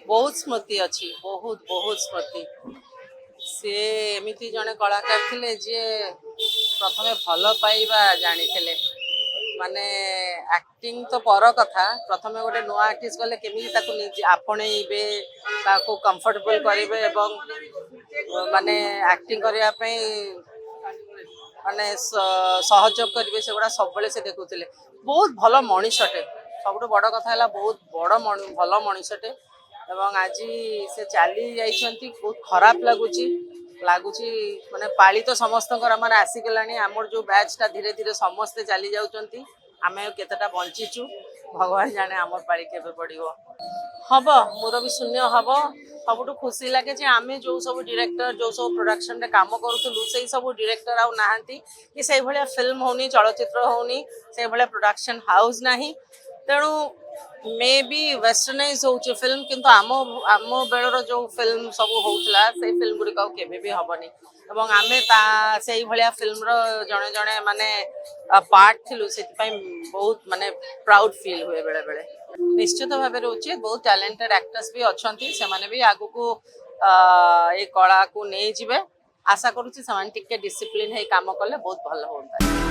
बहुत स्मृति अच्छी, बहुत बहुत स्मृति। सी एमती जड़े कलाकार थे जी प्रथम भल पाइबा जानी माने एक्टिंग तो पर कथा प्रथम गोटे नुआ आर्टिस्ट गले केमी आपणइबे कंफर्टेबल करेंगे माने एक्टिंग करने माने सहयोग करेंगे से गुड़ा सब से देखुले बहुत भल मनीषटे सब बड़ कथा है बहुत बड़ भल मनीषटे एवं आज से चली जाइछंती बहुत खराब लगुच माने पाली तो समस्त माने आसीगला आमर जो बैचटा धीरे धीरे समस्ते चली जाउछंती आमे केतेटा बंचीचु भगवान जाने आमर पाली केबे पड़िबो हम मोर भी शून्य हम सब खुशी लगे जे आमे जो सब डायरेक्टर जो सब प्रोडक्शन रे काम करूँ से सब डायरेक्टर आउ नाहांती कि से भलिया फिल्म होनी चलचित्र होनी से भलिया प्रोडक्शन हाउस नाही तेणु मे बी वेस्टर्नाइज हो फिल्म किंतु आम आम बेलर जो फिल्म सब होउतला से फिल्म गुड़िक केबे भी हबनी एवं आमे से भलिया फिल्म जड़े जड़े माने पार्ट थिलु से बहुत माने प्राउड फील हुए बेले बेले निश्चित भाव उचित बहुत टैलेंटेड एक्टर्स भी अच्छा से भी आगु को ये कला को नहीं जीवे आशा करुँचे से डिसिप्लिन है काम कले बहुत भल होता है।